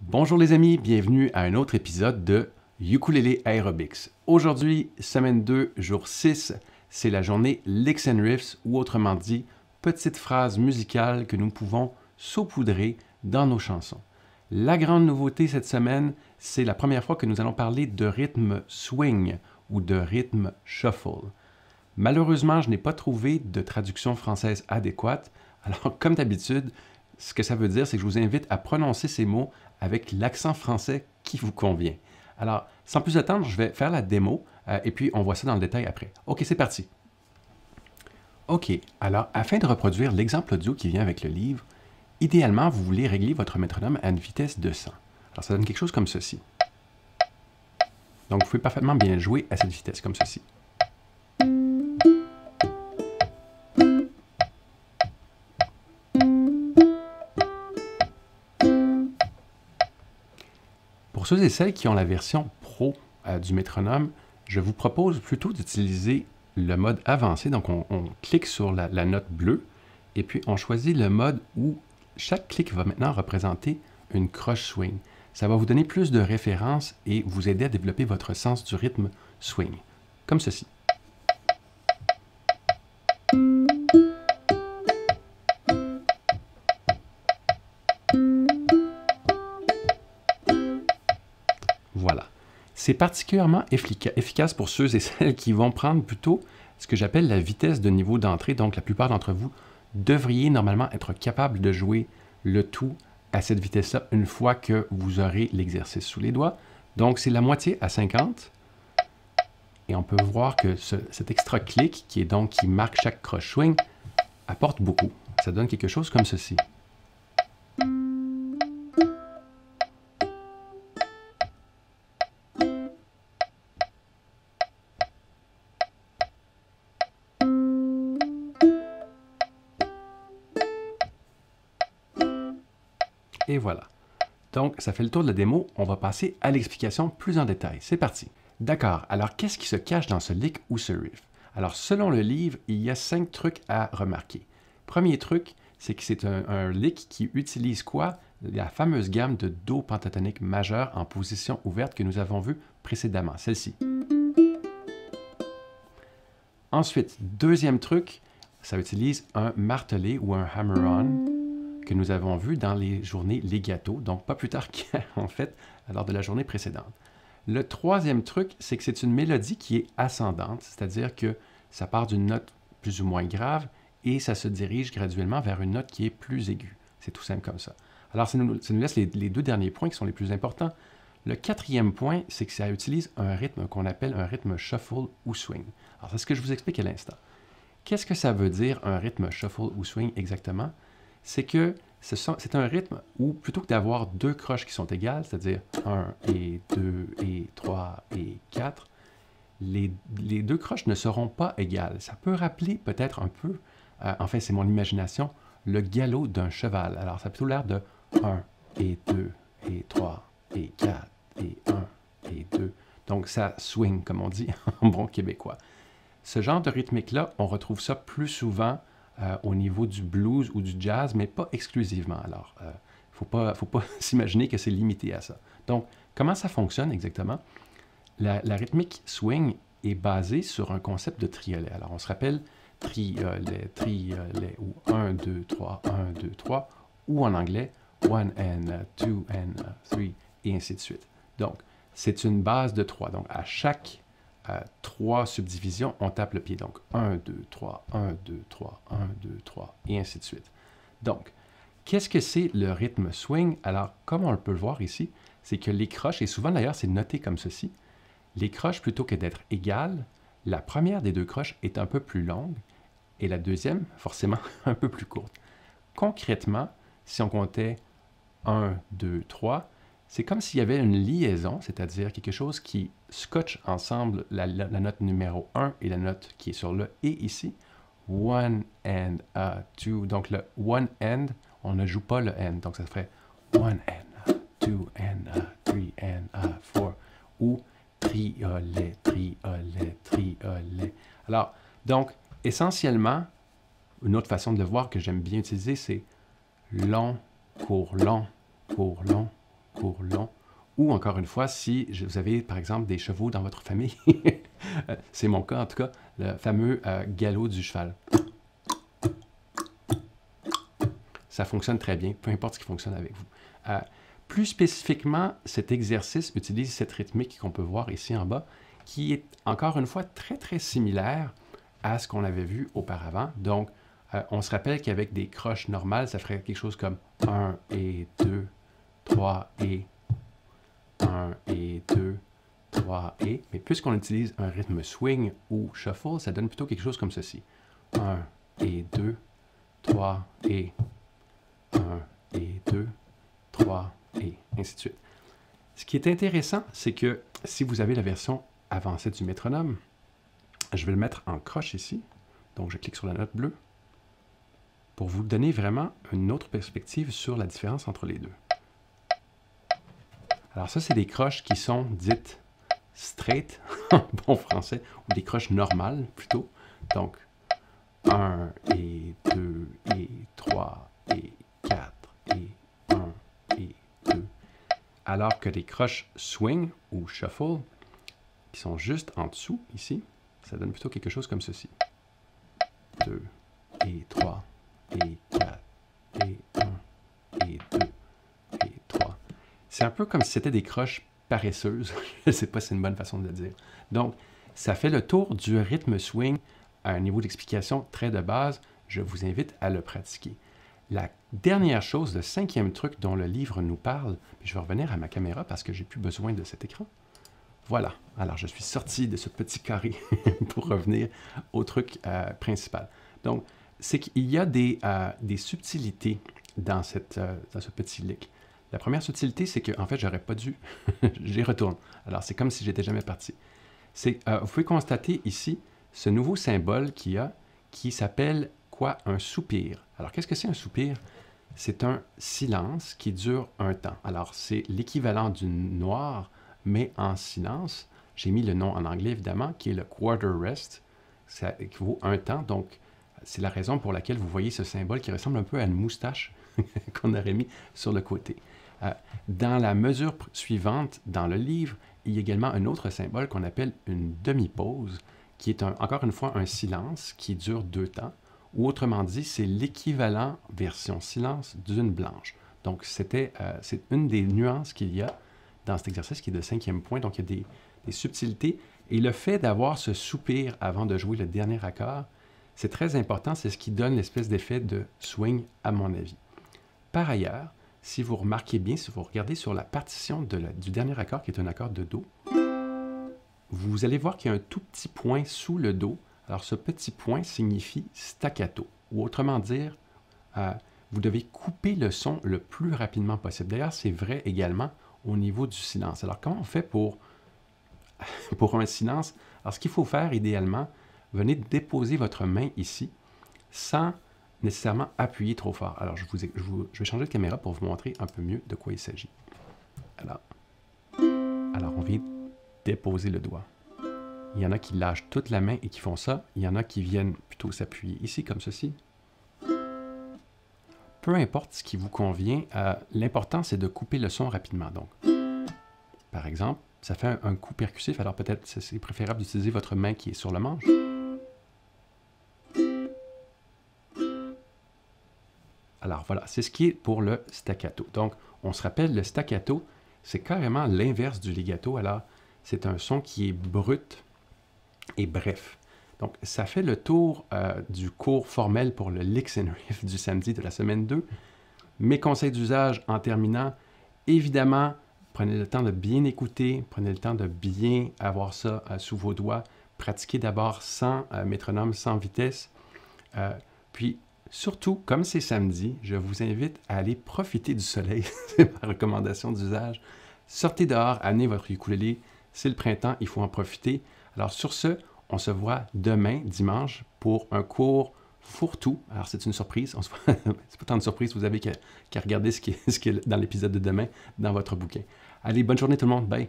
Bonjour les amis, bienvenue à un autre épisode de Ukulele Aerobics. Aujourd'hui, semaine 2, jour 6, c'est la journée Licks and Riffs, ou autrement dit, petites phrases musicales que nous pouvons saupoudrer dans nos chansons. La grande nouveauté cette semaine, c'est la première fois que nous allons parler de rythme swing ou de rythme shuffle. Malheureusement, je n'ai pas trouvé de traduction française adéquate, alors comme d'habitude, ce que ça veut dire, c'est que je vous invite à prononcer ces mots avec l'accent français qui vous convient. Alors, sans plus attendre, je vais faire la démo et puis on voit ça dans le détail après. OK, c'est parti. OK, alors afin de reproduire l'exemple audio qui vient avec le livre, idéalement, vous voulez régler votre métronome à une vitesse de 100. Alors, ça donne quelque chose comme ceci. Donc, vous pouvez parfaitement bien jouer à cette vitesse, comme ceci. Pour ceux et celles qui ont la version pro du métronome, je vous propose plutôt d'utiliser le mode avancé. Donc, on clique sur la note bleue et puis on choisit le mode où chaque clic va maintenant représenter une croche swing. Ça va vous donner plus de références et vous aider à développer votre sens du rythme swing, comme ceci. Voilà. C'est particulièrement efficace pour ceux et celles qui vont prendre plutôt ce que j'appelle la vitesse de niveau d'entrée. Donc, la plupart d'entre vous devriez normalement être capable de jouer le tout à cette vitesse-là une fois que vous aurez l'exercice sous les doigts. Donc, c'est la moitié à 50. Et on peut voir que cet extra clic, qui marque chaque croche swing, apporte beaucoup. Ça donne quelque chose comme ceci. Et voilà. Donc, ça fait le tour de la démo. On va passer à l'explication plus en détail. C'est parti. D'accord. Alors, qu'est-ce qui se cache dans ce lick ou ce riff? Alors, selon le livre, il y a 5 trucs à remarquer. Premier truc, c'est que c'est un lick qui utilise quoi? La fameuse gamme de Do pentatonique majeur en position ouverte que nous avons vue précédemment, celle-ci. Ensuite, deuxième truc, ça utilise un martelé ou un hammer-on que nous avons vu dans les journées legato, donc pas plus tard qu'hier, en fait, lors de la journée précédente. Le troisième truc, c'est que c'est une mélodie qui est ascendante, c'est-à-dire que ça part d'une note plus ou moins grave et ça se dirige graduellement vers une note qui est plus aiguë. C'est tout simple comme ça. Alors, ça nous laisse les deux derniers points qui sont les plus importants. Le quatrième point, c'est que ça utilise un rythme qu'on appelle un rythme shuffle ou swing. Alors, c'est ce que je vous explique à l'instant. Qu'est-ce que ça veut dire un rythme shuffle ou swing exactement? C'est que c'est un rythme où, plutôt que d'avoir deux croches qui sont égales, c'est-à-dire 1 et 2 et 3 et 4, les deux croches ne seront pas égales. Ça peut rappeler peut-être un peu, enfin c'est mon imagination, le galop d'un cheval. Alors ça a plutôt l'air de 1 et 2 et 3 et 4 et 1 et 2. Donc ça swing, comme on dit en bon québécois. Ce genre de rythmique-là, on retrouve ça plus souvent au niveau du blues ou du jazz, mais pas exclusivement. Alors, faut pas s'imaginer que c'est limité à ça. Donc, comment ça fonctionne exactement? La rythmique swing est basée sur un concept de triolet. Alors, on se rappelle triolet, triolet, ou 1, 2, 3, 1, 2, 3, ou en anglais 1 and 2 and 3, et ainsi de suite. Donc, c'est une base de 3. Donc, à chaque 3 subdivisions, on tape le pied. Donc, 1, 2, 3, 1, 2, 3, 1, 2, 3, et ainsi de suite. Donc, qu'est-ce que c'est le rythme swing? Alors, comme on peut le voir ici, c'est que les croches, et souvent d'ailleurs, c'est noté comme ceci, les croches, plutôt que d'être égales, la première des deux croches est un peu plus longue, et la deuxième, forcément, un peu plus courte. Concrètement, si on comptait 1, 2, 3, c'est comme s'il y avait une liaison, c'est-à-dire quelque chose qui scotche ensemble la note numéro 1 et la note qui est sur le « et » ici. 1 and 2. Donc le 1 and, on ne joue pas le and. Donc ça ferait 1 and 2 and 3 and 4. Ou triolet, triolet, triolet. Alors, donc, essentiellement, une autre façon de le voir que j'aime bien utiliser, c'est long, court, long, court, long, court, long. Ou encore une fois, si vous avez par exemple des chevaux dans votre famille, c'est mon cas en tout cas, le fameux galop du cheval. Ça fonctionne très bien, peu importe ce qui fonctionne avec vous. Plus spécifiquement, cet exercice utilise cette rythmique qu'on peut voir ici en bas, qui est encore une fois très très similaire à ce qu'on avait vu auparavant. Donc, on se rappelle qu'avec des croches normales, ça ferait quelque chose comme 1 et 2, 3 et 1 et 2, 3 et. Mais puisqu'on utilise un rythme swing ou shuffle, ça donne plutôt quelque chose comme ceci. 1 et 2, 3 et 1 et 2, 3 et ainsi de suite. Ce qui est intéressant, c'est que si vous avez la version avancée du métronome, je vais le mettre en croche ici. Donc, je clique sur la note bleue pour vous donner vraiment une autre perspective sur la différence entre les deux. Alors ça, c'est des croches qui sont dites straight, en bon français, ou des croches normales plutôt. Donc, 1 et 2 et 3 et 4 et 1 et 2. Alors que les croches swing ou shuffle, qui sont juste en dessous, ici, ça donne plutôt quelque chose comme ceci. 2 et 3 et 4 et 1 et 2 et 3. C'est un peu comme si c'était des croches paresseuses. Je ne sais pas si c'est une bonne façon de le dire. Donc, ça fait le tour du rythme swing à un niveau d'explication très de base. Je vous invite à le pratiquer. La dernière chose, le 5e truc dont le livre nous parle, je vais revenir à ma caméra parce que j'ai plus besoin de cet écran. Voilà, alors je suis sorti de ce petit carré pour revenir au truc principal. Donc, c'est qu'il y a des subtilités dans ce petit lick. La première subtilité, c'est qu'en fait, j'aurais pas dû, j'y retourne. Alors, c'est comme si j'étais jamais parti. Vous pouvez constater ici ce nouveau symbole qu'il y a qui s'appelle quoi? Un soupir. Alors, qu'est-ce que c'est un soupir? C'est un silence qui dure un temps. Alors, c'est l'équivalent du noir, mais en silence. J'ai mis le nom en anglais, évidemment, qui est le quarter rest. Ça équivaut un temps, donc c'est la raison pour laquelle vous voyez ce symbole qui ressemble un peu à une moustache qu'on aurait mis sur le côté. Dans la mesure suivante, dans le livre, il y a également un autre symbole qu'on appelle une demi-pause, qui est encore une fois un silence qui dure 2 temps, ou autrement dit, c'est l'équivalent version silence d'une blanche. Donc, c'est une des nuances qu'il y a dans cet exercice qui est le 5e point. Donc, il y a des subtilités. Et le fait d'avoir ce soupir avant de jouer le dernier accord, c'est très important. C'est ce qui donne l'espèce d'effet de swing, à mon avis. Par ailleurs, si vous remarquez bien, si vous regardez sur la partition du dernier accord, qui est un accord de Do, vous allez voir qu'il y a un tout petit point sous le Do. Alors, ce petit point signifie staccato. Ou autrement dire, vous devez couper le son le plus rapidement possible. D'ailleurs, c'est vrai également au niveau du silence. Alors, comment on fait pour un silence? Alors, ce qu'il faut faire, idéalement, venez déposer votre main ici, sans nécessairement appuyer trop fort. Alors, je vais changer de caméra pour vous montrer un peu mieux de quoi il s'agit. Alors, on vient déposer le doigt. Il y en a qui lâchent toute la main et qui font ça. Il y en a qui viennent plutôt s'appuyer ici, comme ceci. Peu importe ce qui vous convient, l'important, c'est de couper le son rapidement. Donc, par exemple, ça fait un coup percussif, alors peut-être c'est préférable d'utiliser votre main qui est sur le manche. Alors voilà, c'est ce qui est pour le staccato. Donc, on se rappelle, le staccato, c'est carrément l'inverse du legato. Alors, c'est un son qui est brut et bref. Donc, ça fait le tour du cours formel pour le Licks and Riffs du samedi de la semaine 2. Mes conseils d'usage en terminant, évidemment, prenez le temps de bien écouter, prenez le temps de bien avoir ça sous vos doigts. Pratiquez d'abord sans métronome, sans vitesse. Puis, surtout, comme c'est samedi, je vous invite à aller profiter du soleil. C'est ma recommandation d'usage. Sortez dehors, amenez votre ukulélé. C'est le printemps, il faut en profiter. Alors sur ce, on se voit demain, dimanche, pour un cours fourre-tout. Alors c'est une surprise, c'est pas tant de surprise, vous avez qu'à regarder ce qui est dans l'épisode de demain, dans votre bouquin. Allez, bonne journée tout le monde, bye!